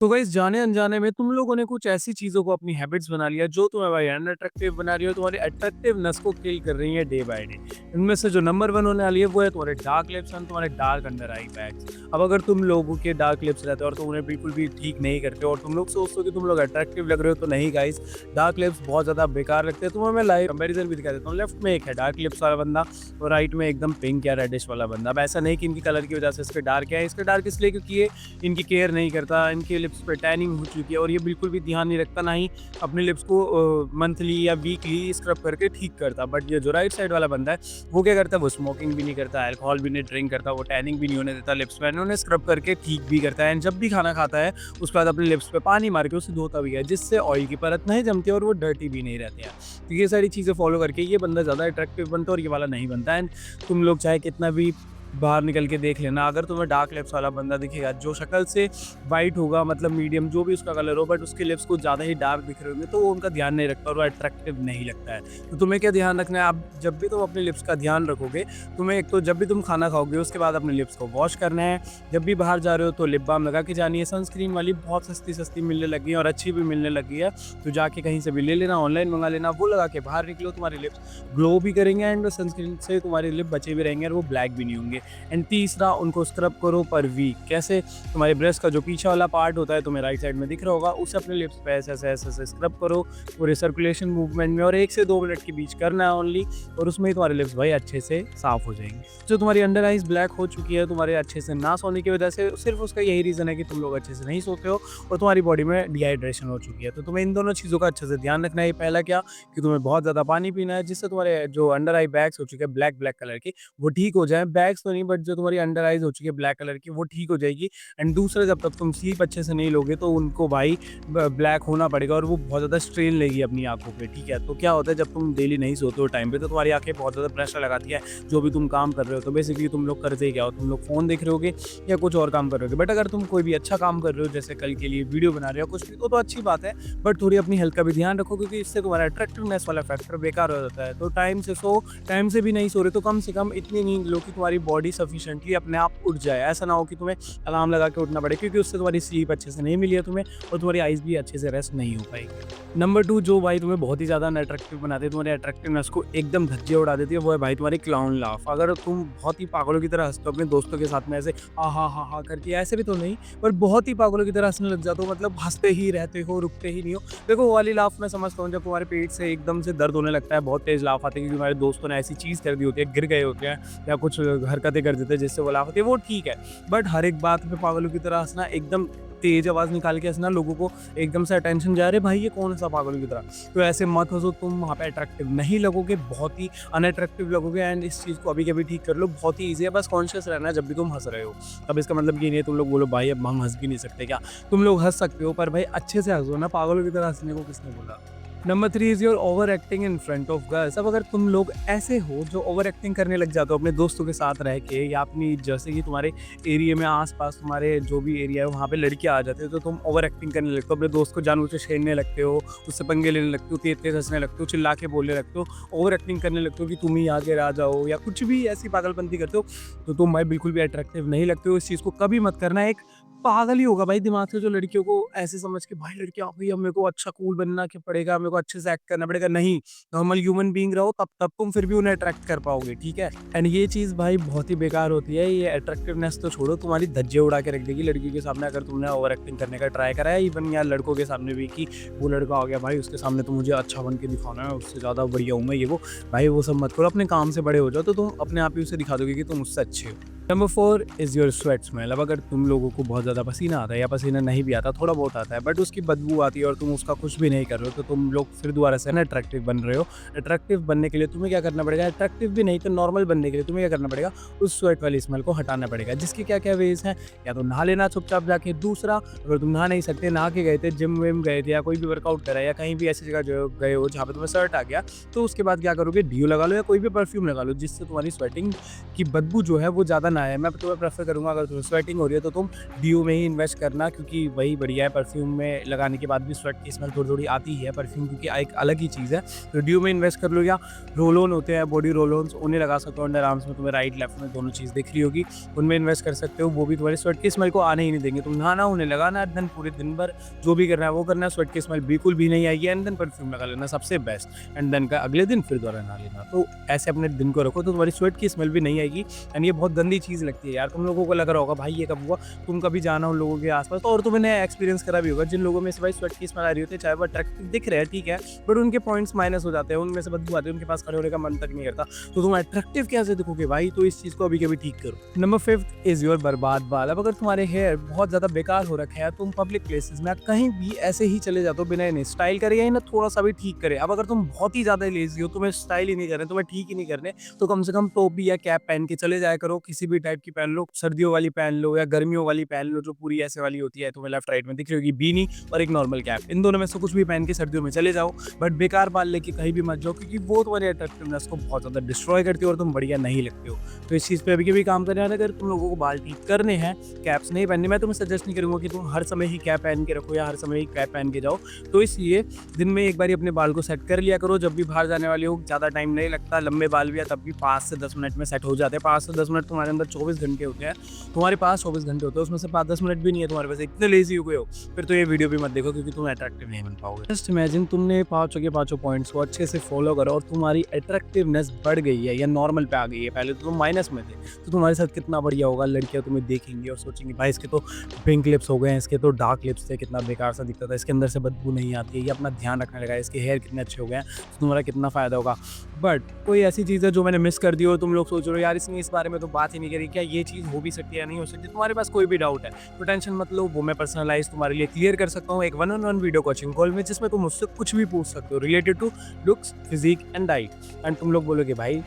तो गाइस जाने-अनजाने में तुम लोगों ने कुछ ऐसी चीज़ों को अपनी हैबिट्स बना लिया जो तुम्हें भाई अनअट्रैक्टिव बना रही है, तुम्हारी अट्रैक्टिवनेस को किल कर रही है डे बाय डे। इनमें से जो नंबर 1 होने वाली है वो है तुम्हारे डार्क लिप्स एंड तुम्हारे डार्क अंडर आई बैग्स। अब अगर तुम लोगों के डार्क लिप्स रहते हो और तुम उन्हें बिल्कुल भी ठीक नहीं करते हो और तुम लोग सोचते हो कि तुम लोग अट्रैक्टिव लग रहे हो, तो नहीं गाइस, डार्क लिप्स बहुत ज़्यादा बेकार लगते हैं। तुम्हें मैं लाइव कंपैरिजन भी दिखा देता हूँ। लेफ्ट में एक है डार्क लिप्स वाला बंदा और राइट में एकदम पिंक या रेडिश वाला बंदा। अब ऐसा नहीं कि इनकी कलर की वजह से इसके डार्क है, इसके डार्क इसलिए क्योंकि ये इनकी केयर नहीं करता, इनके लिप्स पे टैनिंग हो चुकी है और ये बिल्कुल भी ध्यान नहीं रखता, ना ही अपने लिप्स को मंथली या वीकली स्क्रब करके ठीक करता। बट ये जो राइट साइड वाला बंदा है, वो क्या करता है, वो स्मोकिंग भी नहीं करता, अल्कोहल भी नहीं ड्रिंक करता, वो टैनिंग भी नहीं होने देता लिप्स पे, उन्हें स्क्रब करके ठीक भी करता है। एंड जब भी खाना खाता है उसके बाद अपने लिप्स पे पानी मार के उसे धोता भी है, जिससे ऑयल की परत नहीं जमती और वो डर्टी भी नहीं रहते हैं। तो ये सारी चीज़ें फॉलो करके ये बंदा ज़्यादा अट्रैक्टिव बनता है और ये वाला नहीं बनता। एंड तुम लोग चाहे कितना भी बाहर निकल के देख लेना, अगर तुम्हें डार्क लिप्स वाला बंदा दिखेगा जो शक्ल से वाइट होगा, मतलब मीडियम जो भी उसका कलर हो, बट उसके लिप्स कुछ ज़्यादा ही डार्क दिख रहे होंगे, तो वो उनका ध्यान नहीं रखता और वो अट्रैक्टिव नहीं लगता है। तो तुम्हें क्या ध्यान रखना है, आप जब भी तुम अपने लिप्स का ध्यान रखोगे, तुम्हें एक तो जब भी तुम खाना खाओगे उसके बाद अपने लिप्स को वॉश करना है। जब भी बाहर जा रहे हो तो लिप बाम लगा के जानी है। सनस्क्रीन वाली बहुत सस्ती सस्ती मिलने लगी है और अच्छी भी मिलने लगी है, तो जाके कहीं से भी ले लेना, ऑनलाइन मंगा लेना, वो लगा के बाहर निकलो, तुम्हारे लिप्स ग्लो भी करेंगे एंड सनस्क्रीन से तुम्हारे लिप बचे भी रहेंगे और वो ब्लैक भी नहीं होंगे। एंड तीसरा, उनको स्क्रब करो पर वीक। कैसे? तुम्हारे ब्रेस्ट का जो पीछे वाला पार्ट होता है, तुम्हें राइट साइड में दिख रहा होगा, उसे अपने लिप्स पे ऐसे ऐसे ऐसे ऐसे स्क्रब करो पूरे सर्कुलेशन मूवमेंट में, और 1 से 2 मिनट के बीच करना है ओनली, और उसमें ही तुम्हारे लिप्स भाई अच्छे से साफ हो जाएंगे। जो तुम्हारी अंडर आइज ब्लैक हो चुकी है तुम्हारे अच्छे से ना सोने की वजह से, सिर्फ उसका यही रीज़न है कि तुम लोग अच्छे से नहीं सोते हो और तुम्हारी बॉडी में डिहाइड्रेशन हो चुकी है। तो तुम्हें इन दोनों चीज़ों का अच्छे से ध्यान रखना है। पहला क्या, कि तुम्हें बहुत ज़्यादा पानी पीना है, जिससे तुम्हारे जो अंडर आई बैग्स हो चुके हैं ब्लैक ब्लैक कलर की, वो ठीक हो जाए। बैग्स तो नहीं, बट जो तुम्हारी अंडर आइज हो चुकी है ब्लैक कलर की, वो ठीक हो जाएगी। एंड दूसरा, जब तक तुम स्लीप अच्छे से नहीं लोगे तो उनको भाई ब्लैक होना पड़ेगा और वो बहुत ज़्यादा स्ट्रेन लेगी अपनी आंखों पे, ठीक है। तो क्या होता है, जब तुम डेली नहीं सोते हो टाइम पे, तो तुम्हारी आंखें बहुत ज़्यादा प्रेशर लगाती है जो भी तुम काम कर रहे हो। तो बेसिकली तुम लोग करते ही क्या हो, तुम लोग फ़ोन देख रहे होगे या कुछ और काम कर रहे होगे। बट अगर तुम कोई भी अच्छा काम कर रहे हो, जैसे कल के लिए वीडियो बना रहे हो कुछ भी, तो अच्छी बात है, बट थोड़ी अपनी हेल्थ का भी ध्यान रखो, क्योंकि इससे तुम्हारा अट्रैक्टिवनेस वाला फैक्टर बेकार हो जाता है। तो टाइम से सो, टाइम से भी नहीं सो रहे तो कम से कम इतनी नींद लो कि तुम्हारी बॉडी सफिशिएंटली अपने आप उठ जाए। ऐसा ना हो कि तुम्हें अलार्म लगा के उठना पड़े, क्योंकि उससे तुम्हारी स्लीप अच्छे से नहीं मिली है तुम्हें और तुम्हारी आइज़ भी अच्छे से रेस्ट नहीं हो पाएगी। नंबर 2 जो भाई तुम्हें बहुत ही ज़्यादा अनअट्रैक्टिव बनाती है, तुम्हारे अट्रैक्टिवनेस को एकदम धज्जियाँ उड़ा देती है, वो है भाई तुम्हारी क्लाउन लाफ। अगर तुम बहुत ही पागलों की तरह हँसते हो अपने दोस्तों के साथ में, ऐसे हा करके, ऐसे भी तो नहीं, पर बहुत ही पागलों की तरह हँसने लग जाते हो, मतलब हँसते ही रहते हो, रुकते ही नहीं हो। देखो, वो वाली लाफ मैं समझता हूँ, जब तुम्हारे पेट से एकदम से दर्द होने लगता है, बहुत तेज़ लाफ आती है क्योंकि तुम्हारे दोस्तों ने ऐसी चीज़ कर दी होती है, गिर गए होते हैं या कुछ हरकतें कर देते हैं जिससे वो लाफ आती है, वो ठीक है। बट हर एक बात पे पागलों की तरह हँसना, एकदम तेज आवाज़ निकाल के हँसना, लोगों को एकदम से अटेंशन जा रहे, भाई ये कौन सा पागलों की तरह। तो ऐसे मत हँसो, तुम वहाँ पे अट्रैक्टिव नहीं लगोगे, बहुत ही अनअट्रैक्टिव लगोगे। एंड इस चीज़ को अभी कभी ठीक कर लो, बहुत ही ईज़ी है, बस कॉन्शियस रहना है जब भी तुम हँस रहे हो। अब इसका मतलब ये नहीं है तुम लोग बोलो भाई अब हम हँस भी नहीं सकते क्या? तुम लोग हँस सकते हो, पर भाई अच्छे से हँसो ना, पागलों की तरह हँसने को किसने बोला? Number 3 is your over acting in front of girls. अब अगर तुम लोग ऐसे हो जो ओवर एक्टिंग करने लग जाते हो अपने दोस्तों के साथ रह के, या अपनी जैसे कि तुम्हारे एरिया में आस-पास तुम्हारे जो भी एरिया है वहाँ पे लड़कियाँ आ जाती है, तो तुम ओवर एक्टिंग करने लगते हो, अपने दोस्त को जानबूझ के छेड़ने लगते हो, उससे पंगे लेने लगते हो, तेज़-तेज़ हँसने लगते हो, चिल्ला के बोलने लगते हो, ओवर एक्टिंग करने लगते हो कि तुम ही आगे आ जाओ, या कुछ भी ऐसी पागलपंती करते हो, तो तुम भाई बिल्कुल भी अट्रैक्टिव नहीं लगते हो। इस चीज़ को कभी मत करना। एक पागल ही होगा भाई दिमाग से जो लड़कियों को ऐसे समझ के, भाई लड़की आ गई अब मेरे को अच्छा कूल बनना के पड़ेगा, मेरे को अच्छे से एक्ट करना पड़ेगा। नहीं, नॉर्मल ह्यूमन बीइंग रहो, तब तुम फिर भी उन्हें अट्रैक्ट कर पाओगे, ठीक है। एंड ये चीज़ भाई बहुत ही बेकार होती है। ये अट्रैक्टिवनेस तो छोड़ो, तुम्हारी धज्जियाँ उड़ा के रख देगी लड़की के सामने अगर तुमने ओवर एक्टिंग करने का ट्राई करा है। इवन यार लड़कों के सामने भी, कि वो लड़का आ गया भाई उसके सामने तो मुझे अच्छा बन के दिखाना है, उससे ज़्यादा बढ़िया हूँ मैं, ये वो। भाई वो सब मत करो, अपने काम से बड़े हो जाओ तो तुम अपने आप ही उसे दिखा दोगे कि तुम उससे अच्छे हो। Number 4 is your sweat smell. अब अगर तुम लोगों को बहुत ज़्यादा पसीना आता है, या पसीना नहीं भी आता, थोड़ा बहुत आता है, बट उसकी बदबू आती है और तुम उसका कुछ भी नहीं कर रहे हो, तो तुम लोग फिर दोबारा से अनअट्रैक्टिव बन रहे हो। अट्रैक्टिव बनने के लिए तुम्हें क्या करना पड़ेगा, अट्रैक्टिव भी नहीं तो नॉर्मल बनने के लिए तुम्हें क्या करना पड़ेगा, उस स्वेट वाली स्मेल को हटाना पड़ेगा। जिसके क्या-क्या वेज़ हैं, या तो नहा लेना चुपचाप जाके। दूसरा, अगर तुम नहा नहीं सकते, नहा के गए थे, जिम-विम गए थे, या कोई भी वर्कआउट करा, या कहीं भी ऐसी जगह जो गए हो जहाँ पे तुम्हें सर्ट आ गया, तो उसके बाद क्या करोगे, डीओ लगा लो या कोई भी परफ्यूम लगा लो, जिससे तुम्हारी स्वेटिंग की बदबू जो है वो ज़्यादा करना है, मैं तुम्हें प्रेफर करूँगा अगर तुम्हें स्वेटिंग हो रही है तो तुम डीओ में ही इन्वेस्ट करना, क्योंकि वही बढ़िया है। परफ्यूम में लगाने के बाद भी स्वेट की स्मेल थोड़ी-थोड़ी आती ही है, परफ्यूम क्योंकि एक अलग ही चीज़ है। तो डीओ में इन्वेस्ट कर लो, या रोल ऑन होते हैं बॉडी रोल ऑन्स, उन्हें लगा सकते हो अंडर आर्म्स में, तुम्हें राइट लेफ्ट में दोनों चीज़ दिख रही होगी, उनमें इन्वेस्ट कर सकते हो। वो भी तुम्हारी स्वेट की स्मेल को आने ही नहीं देंगे। तुम नहाना, उन्हें लगाना, देन पूरे दिन भर जो भी करना है वो करना, स्वेट की स्मेल बिल्कुल भी नहीं आएगी, एंड देन परफ्यूम लगा लेना सबसे बेस्ट, एंड देन का अगले दिन फिर दोबारा नहा लेना। तो ऐसे अपने दिन को रखो तो तुम्हारी स्वेट की स्मेल भी नहीं आएगी। एंड ये बहुत गंदी चीज़ लगती है यार, तुम लोगों को लग रहा होगा भाई ये कब हुआ, तुम कभी जाना उन लोगों के आसपास तो, और तुमने एक्सपीरियंस करा भी होगा जिन लोगों में से भाई स्वेट की स्मेल आ रही होती है, चाहे वो अट्रैक्टिव दिख रहे हैं ठीक है, बट उनके पॉइंट्स माइनस हो जाते हैं, उनमें से बदबू आती है, उनके पास खड़े होने का मन तक नहीं करता, तो तुम अट्रैक्टिव कैसे दिखोगे भाई? तो इस चीज़ को अभी कभी ठीक करो। नंबर 5 इज़ योर बर्बाद बाल। अब अगर तुम्हारे हेयर बहुत ज़्यादा बेकार हो रखे हैं, तुम पब्लिक प्लेसेस में कहीं भी ऐसे ही चले जाते हो बिना इन्हें स्टाइल करे या इन्हें थोड़ा सा भी ठीक करे। अब अगर तुम बहुत ही ज़्यादा लेजी हो, तुम्हें स्टाइल ही नहीं करने, तुम्हें ठीक ही नहीं करने, तो कम से कम टोपी या कैप पहन के चले जाया करो, किसी भी टाइप की पहन लो, सर्दियों वाली पहन लो या गर्मियों वाली पहन लो जो पूरी ऐसे वाली होती है, तुम्हें लेफ्ट राइट में दिख रही होगी, बीनी और एक नॉर्मल कैप, इन दोनों में से कुछ भी पहन के सर्दियों में चले जाओ, बट बेकार बाल लेके कहीं भी मत जाओ, क्योंकि वो तुम्हारे अट्रैक्टिवनेस को बहुत ज़्यादा डिस्ट्रॉय करती है और तुम बढ़िया नहीं लगते हो। तो इस चीज़ पे अभी भी काम करना है। अगर तुम लोगों को बाल ठीक करने हैं, कैप्स नहीं पहननी, मैं तुम्हें सजेस्ट नहीं करूँगा कि तुम हर समय ही कैप पहन के रखो या हर समय ही कैप पहन के जाओ। तो इसलिए दिन में एक बार अपने बाल को सेट कर लिया करो, जब भी बाहर जाने वाले हो, ज़्यादा टाइम नहीं लगता, लंबे बाल भी है तब भी 5 से 10 मिनट में सेट हो जाते हैं। 5 से 10 मिनट तुम्हारे अंदर 24 घंटे होते हैं, तुम्हारे पास 24 घंटे होते हैं, उसमें से 5-10 मिनट भी नहीं है तुम्हारे पास, इतने लेजी हो गए हो, फिर तो ये वीडियो भी मत देखो क्योंकि तुम अट्रैक्टिव नहीं बन पाओगे। जस्ट इमेजिन तुमने पाँचों के पाँचों पॉइंट्स को अच्छे से फॉलो करो और तुम्हारी अट्रैक्टिवनेस बढ़ गई है या नॉर्मल पे आ गई है, पहले तो तुम माइनस में थे, तो तुम्हारे साथ कितना बढ़िया होगा। लड़कियां तुम्हें देखेंगी और सोचेंगी भाई इसके तो पिंक लिप्स हो गए हैं, इसके तो डार्क लिप्स थे, कितना बेकार सा दिखता था, इसके अंदर से बदबू नहीं आती है, ये अपना ध्यान रखने लगा है, इसके हेयर कितने अच्छे हो गए हैं, तो तुम्हारा कितना फ़ायदा होगा। बट कोई ऐसी चीज़ है जो मैंने मिस कर दी हो, तुम लोग सोच रहे हो यार इसने इस बारे में तो बात ही नहीं करी, क्या ये चीज़ हो भी सकती है या नहीं हो सकती, तुम्हारे पास कोई भी डाउट है तो टेंशन मत लो, वो मैं पर्सनलाइज तुम्हारे लिए क्लियर कर सकता हूँ एक 1-on-1 वीडियो कोचिंग कॉल में, जिसमें तुम मुझसे कुछ भी पूछ सकते हो related to looks, physique and diet. And तुम लोग बोलोगे भाई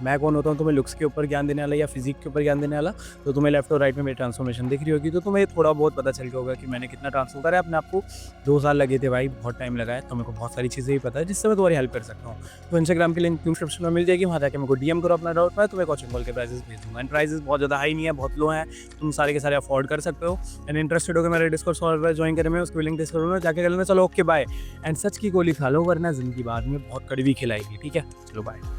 मैं कौन होता हूँ तुम्हें लुक्स के ऊपर ज्ञान देने वाला या फिजिक के ऊपर ज्ञान देने वाला, तो तुम्हें लेफ्ट और राइट में मेरी ट्रांसफॉर्मेशन दिख रही होगी, तो तुम्हें थोड़ा बहुत पता चल गया होगा कि मैंने कितना ट्रांसफॉर्म करा है अपने आप को। 2 साल लगे थे भाई, बहुत टाइम लगा है, तो मेरे को बहुत सारी चीज़ें भी पता है जिससे मैं तुम्हारी हेल्प कर सकता हूँ। तो इंस्टाग्राम की लिंक डिस्क्रिप्शन में मिल जाएगी, वहाँ जाकर मेरे को डीएम करो अपना डाउट, मैं तुम्हें कोचिंग कॉल के प्राइजेस भेज दूँगा। एंड प्राइजेस बहुत ज़्यादा हाई नहीं है, बहुत लो हैं, तुम सारे के सारे अफोर्ड कर सकते हो। एंड इंटरेस्टेड हो मेरे डिस्कॉर्ड सर्वर ज्वाइन करें, मैं उसकी लिंक डिस्क्रिप्शन में जाके कर लेना। चलो ओके बाय। एंड सच की गोली खा लो वरना जिंदगी बाद में बहुत कड़वी खिलाएगी, ठीक है? चलो बाय।